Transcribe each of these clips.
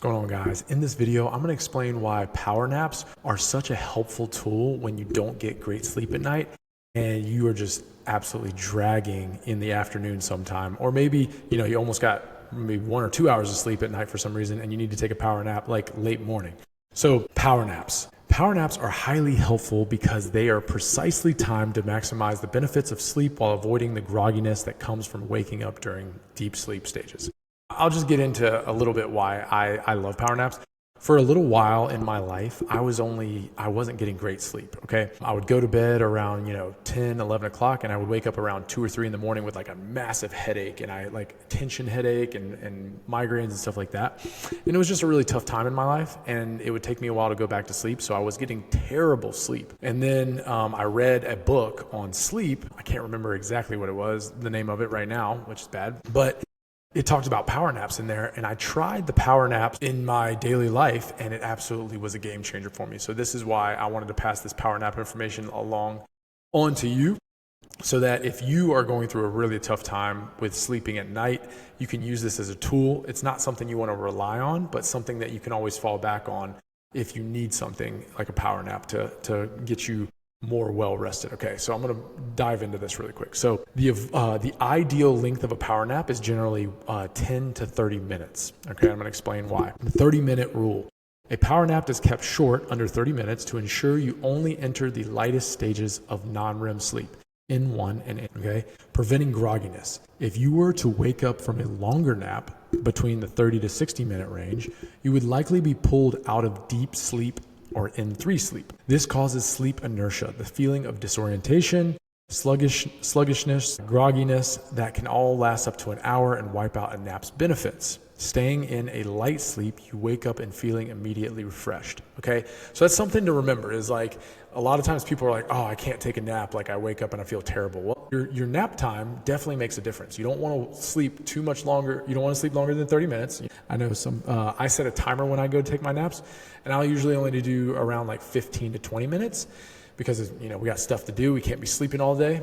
going on, guys? In this video, I'm going to explain why power naps are such a helpful tool when you don't get great sleep at night and you are just absolutely dragging in the afternoon sometime, or maybe you almost got maybe 1 or 2 hours of sleep at night for some reason and you need to take a power nap like late morning. So power naps are highly helpful because they are precisely timed to maximize the benefits of sleep while avoiding the grogginess that comes from waking up during deep sleep stages. I'll just get into a little bit why I love power naps. For a little while in my life, I wasn't getting great sleep, okay? I would go to bed around, 10, 11 o'clock, and I would wake up around 2 or 3 in the morning with like a massive headache, and I like tension headache and migraines and stuff like that. And it was just a really tough time in my life, and it would take me a while to go back to sleep, so I was getting terrible sleep. And then I read a book on sleep. I can't remember exactly what it was, the name of it right now, which is bad, but it talked about power naps in there, and I tried the power naps in my daily life, and it absolutely was a game changer for me. So this is why I wanted to pass this power nap information along on to you, so that if you are going through a really tough time with sleeping at night, you can use this as a tool. It's not something you want to rely on, but something that you can always fall back on if you need something like a power nap to get you more well-rested. Okay, so I'm going to dive into this really quick. So the ideal length of a power nap is generally 10 to 30 minutes. Okay, I'm going to explain why. The 30-minute rule. A power nap is kept short, under 30 minutes, to ensure you only enter the lightest stages of non-REM sleep, N1 and N, okay, preventing grogginess. If you were to wake up from a longer nap between the 30 to 60-minute range, you would likely be pulled out of deep sleep or N3 sleep. This causes sleep inertia, the feeling of disorientation, sluggishness, grogginess that can all last up to an hour and wipe out a nap's benefits. Staying in a light sleep, you wake up and feeling immediately refreshed. Okay, so that's something to remember. Is like a lot of times people are like, "Oh, I can't take a nap. Like I wake up and I feel terrible." Well, your nap time definitely makes a difference. You don't want to sleep too much longer. You don't want to sleep longer than 30 minutes. I know I set a timer when I go to take my naps, and I'll usually only do around like 15 to 20 minutes. Because we got stuff to do. We can't be sleeping all day.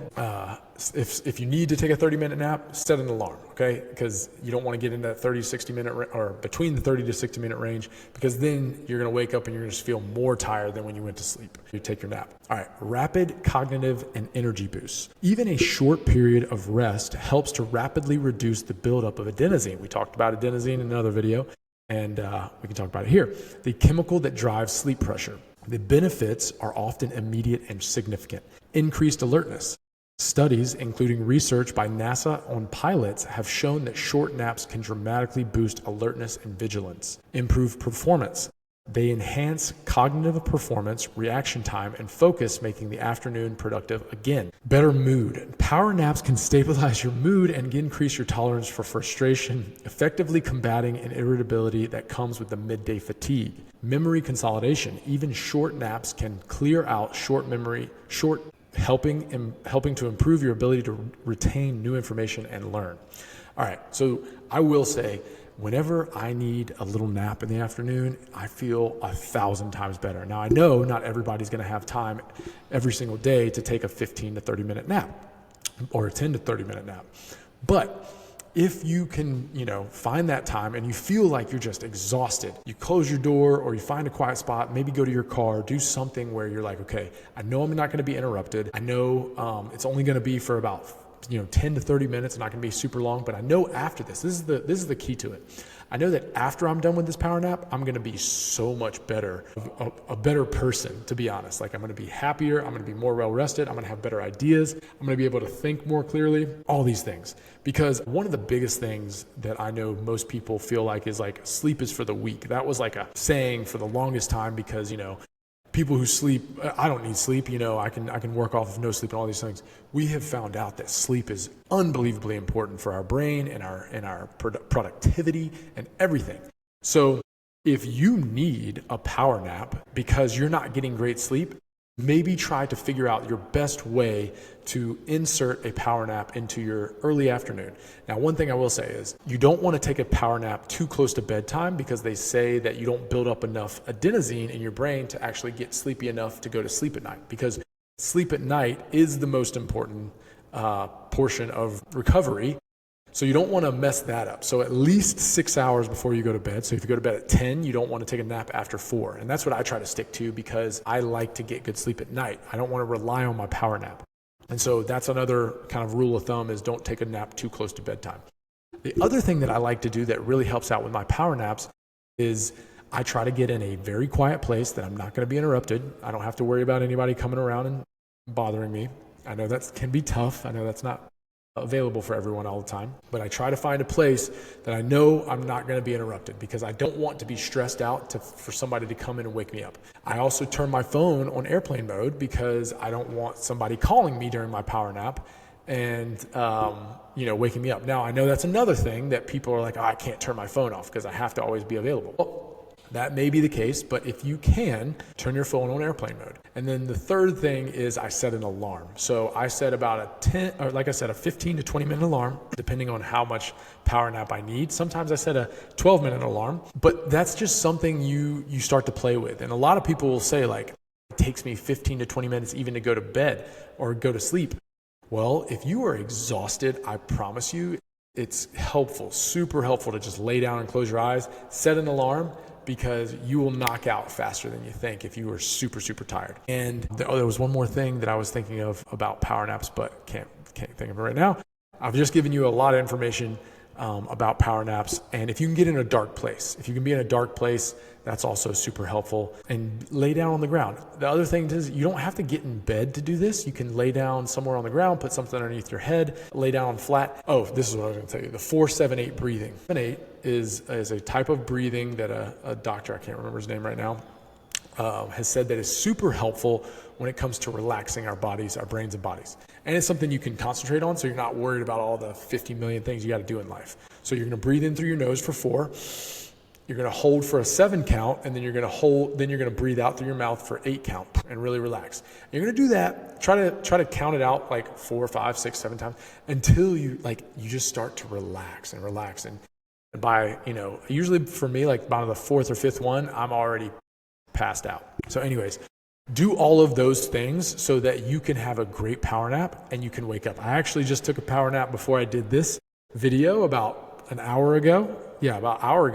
If you need to take a 30-minute nap, set an alarm, okay? Because you don't want to get into that 30 to 60-minute or between the 30 to 60-minute range, because then you're going to wake up and you're going to just feel more tired than when you went to sleep. You take your nap. All right, rapid cognitive and energy boosts. Even a short period of rest helps to rapidly reduce the buildup of adenosine. We talked about adenosine in another video, and we can talk about it here. The chemical that drives sleep pressure. The benefits are often immediate and significant. Increased alertness. Studies, including research by NASA on pilots, have shown that short naps can dramatically boost alertness and vigilance. Improve performance. They enhance cognitive performance, reaction time, and focus, making the afternoon productive again. Better mood. Power naps can stabilize your mood and increase your tolerance for frustration, effectively combating an irritability that comes with the midday fatigue. Memory consolidation. Even short naps can clear out helping to improve your ability to retain new information and learn. All right, so I will say, whenever I need a little nap in the afternoon, I feel 1,000 times better. Now, I know not everybody's going to have time every single day to take a 15 to 30 minute nap or a 10 to 30 minute nap. But if you can, find that time and you feel like you're just exhausted, you close your door or you find a quiet spot, maybe go to your car, do something where you're like, okay, I know I'm not going to be interrupted. I know it's only going to be for about 10 to 30 minutes, not going to be super long, but I know after this is the key to it. I know that after I'm done with this power nap, I'm going to be so much better, a better person, to be honest. Like I'm going to be happier. I'm going to be more well-rested. I'm going to have better ideas. I'm going to be able to think more clearly, all these things. Because one of the biggest things that I know most people feel like is like sleep is for the weak. That was like a saying for the longest time because, people who sleep, I don't need sleep, I can work off of no sleep and all these things. We have found out that sleep is unbelievably important for our brain and our productivity and everything. So if you need a power nap because you're not getting great sleep, maybe try to figure out your best way to insert a power nap into your early afternoon. Now, one thing I will say is you don't want to take a power nap too close to bedtime because they say that you don't build up enough adenosine in your brain to actually get sleepy enough to go to sleep at night, because sleep at night is the most important portion of recovery. So you don't want to mess that up. So at least 6 hours before you go to bed. So if you go to bed at 10, you don't want to take a nap after 4. And that's what I try to stick to because I like to get good sleep at night. I don't want to rely on my power nap. And so that's another kind of rule of thumb is don't take a nap too close to bedtime. The other thing that I like to do that really helps out with my power naps is I try to get in a very quiet place that I'm not going to be interrupted. I don't have to worry about anybody coming around and bothering me. I know that can be tough. I know that's not available for everyone all the time, but I try to find a place that I know I'm not going to be interrupted because I don't want to be stressed out for somebody to come in and wake me up. I also turn my phone on airplane mode because I don't want somebody calling me during my power nap and waking me up. Now I know that's another thing that people are like, oh, I can't turn my phone off because I have to always be available. Well, that may be the case, but if you can, turn your phone on airplane mode. And then the third thing is I set an alarm. So I set about a 15 to 20 minute alarm, depending on how much power nap I need. Sometimes I set a 12-minute alarm, but that's just something you start to play with. And a lot of people will say like, it takes me 15 to 20 minutes even to go to bed or go to sleep. Well, if you are exhausted, I promise you, it's helpful, super helpful to just lay down and close your eyes, set an alarm, because you will knock out faster than you think if you are super, super tired. And there was one more thing that I was thinking of about power naps, but can't think of it right now. I've just given you a lot of information about power naps. And if you can get in a dark place, if you can be in a dark place, that's also super helpful. And lay down on the ground. The other thing is you don't have to get in bed to do this. You can lay down somewhere on the ground, put something underneath your head, lay down flat. Oh, this is what I was going to tell you. The 4-7-8 breathing. 7-8 is a type of breathing that a doctor, I can't remember his name right now, has said that is super helpful when it comes to relaxing our bodies, our brains and bodies. And it's something you can concentrate on so you're not worried about all the 50 million things you got to do in life. So you're going to breathe in through your nose for 4. You're going to hold for a 7 count, and then you're going to breathe out through your mouth for 8 count and really relax. And you're going to do that. Try to count it out like 4, 5, 6, 7 times until you just start to relax. And by, usually for me, like by the 4th or 5th one, I'm already passed out. So anyways, do all of those things so that you can have a great power nap and you can wake up. I actually just took a power nap before I did this video about an hour ago. Yeah, about an hour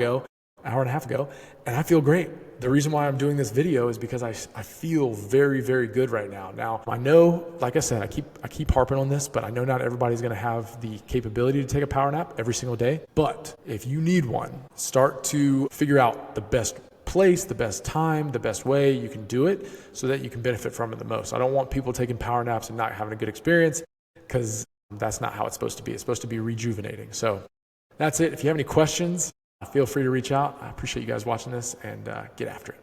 and a half ago, and I feel great. The reason why I'm doing this video is because I feel very, very good right now. Now, I know, like I said, I keep harping on this, but I know not everybody's going to have the capability to take a power nap every single day. But if you need one, start to figure out the best place, the best time, the best way you can do it so that you can benefit from it the most. I don't want people taking power naps and not having a good experience because that's not how it's supposed to be. It's supposed to be rejuvenating. So that's it. If you have any questions, feel free to reach out. I appreciate you guys watching this and get after it.